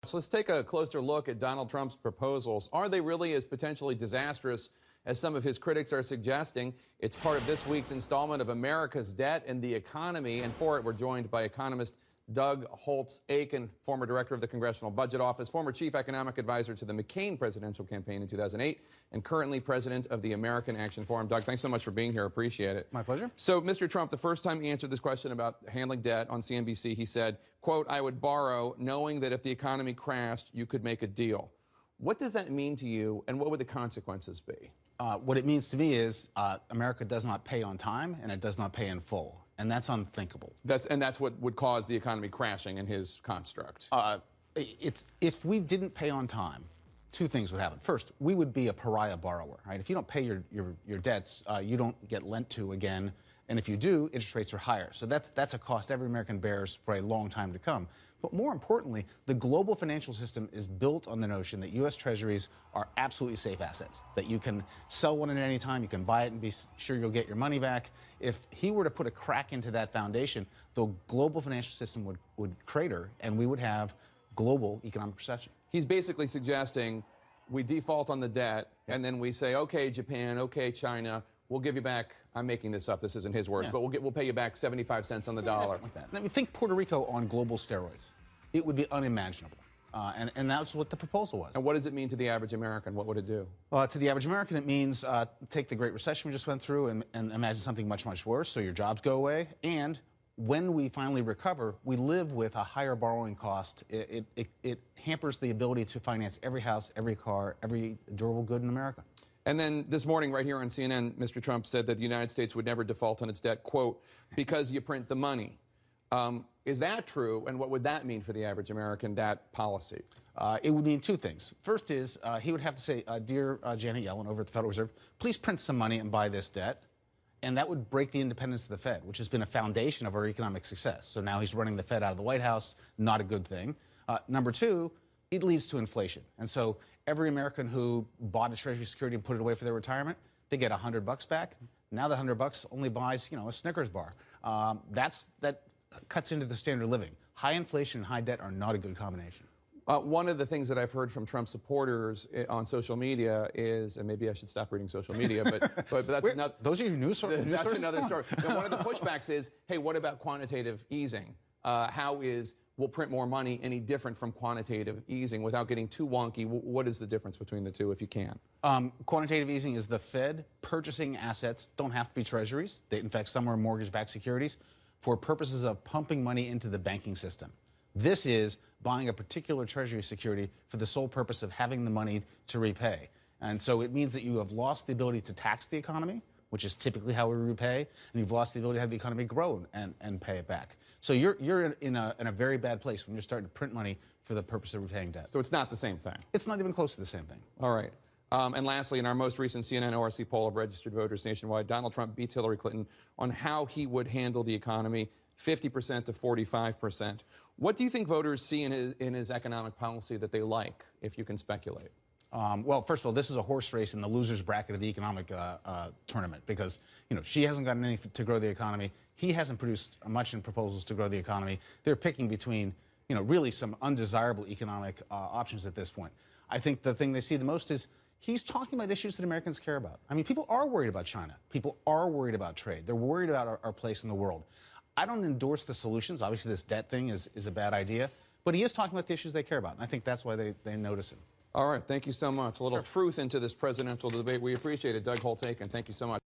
So let's take a closer look at Donald Trump's proposals. Are they really as potentially disastrous as some of his critics are suggesting? It's part of this week's installment of America's Debt and the Economy. And for it, we're joined by economist Doug Holtz-Eakin, former director of the Congressional Budget Office, former chief economic advisor to the McCain presidential campaign in 2008, and currently president of the American Action Forum. Doug, thanks so much for being here. Appreciate it. My pleasure. So, Mr. Trump, the first time he answered this question about handling debt on CNBC, he said, quote, "I would borrow knowing that if the economy crashed, you could make a deal." What does that mean to you, and what would the consequences be? What it means to me is America does not pay on time, and it does not pay in full. And that's unthinkable. That's what would cause the economy crashing in his construct. If we didn't pay on time, two things would happen. First, we would be a pariah borrower, right? If you don't pay your debts, you don't get lent to again. And if you do, interest rates are higher. So that's a cost every American bears for a long time to come. But more importantly, the global financial system is built on the notion that U.S. Treasuries are absolutely safe assets, that you can sell one at any time, you can buy it and be sure you'll get your money back. If he were to put a crack into that foundation, the global financial system would crater, and we would have global economic recession. He's basically suggesting we default on the debt, and then we say, okay, Japan, okay, China, we'll give you back, I'm making this up, this isn't his words, but we'll pay you back 75 cents on the dollar. Like that. I mean, think Puerto Rico on global steroids. It would be unimaginable. And that's what the proposal was. And what does it mean to the average American? What would it do? To the average American, it means take the Great Recession we just went through and imagine something much, much worse, so your jobs go away. And when we finally recover, we live with a higher borrowing cost. It hampers the ability to finance every house, every car, every durable good in America. And then this morning, right here on CNN, Mr. Trump said that the United States would never default on its debt, quote, because you print the money. Is that true? And what would that mean for the average American, that policy? It would mean two things. First is he would have to say, dear Janet Yellen over at the Federal Reserve, please print some money and buy this debt. And that would break the independence of the Fed, which has been a foundation of our economic success. So now he's running the Fed out of the White House, not a good thing. Number two, it leads to inflation. And so every American who bought a Treasury security and put it away for their retirement, they get $100 back. Now the $100 only buys, a Snickers bar. That cuts into the standard of living. High inflation and high debt are not a good combination. One of the things that I've heard from Trump supporters on social media is, and maybe I should stop reading social media, but that's not. Those are your news sources? That's another story. But one of the pushbacks is, hey, what about quantitative easing? How is we'll print more money any different from quantitative easing without getting too wonky? What is the difference between the two, if you can? Quantitative easing is the Fed purchasing assets, don't have to be treasuries. In fact, some are mortgage-backed securities, for purposes of pumping money into the banking system. This is buying a particular treasury security for the sole purpose of having the money to repay. And so it means that you have lost the ability to tax the economy, which is typically how we repay, and you've lost the ability to have the economy grow and pay it back. So you're in a very bad place when you're starting to print money for the purpose of repaying debt. So it's not the same thing? It's not even close to the same thing. All right. And lastly, in our most recent CNN ORC poll of registered voters nationwide, Donald Trump beats Hillary Clinton on how he would handle the economy, 50% to 45%. What do you think voters see in his economic policy that they like, if you can speculate? Well, first of all, this is a horse race in the loser's bracket of the economic tournament because, she hasn't gotten anything to grow the economy. He hasn't produced much in proposals to grow the economy. They're picking between, really some undesirable economic options at this point. I think the thing they see the most is he's talking about issues that Americans care about. I mean, people are worried about China. People are worried about trade. They're worried about our place in the world. I don't endorse the solutions. Obviously, this debt thing is a bad idea. But he is talking about the issues they care about. And I think that's why they notice him. All right. Thank you so much. A little truth into this presidential debate. We appreciate it. Doug Holtz-Eakin, thank you so much.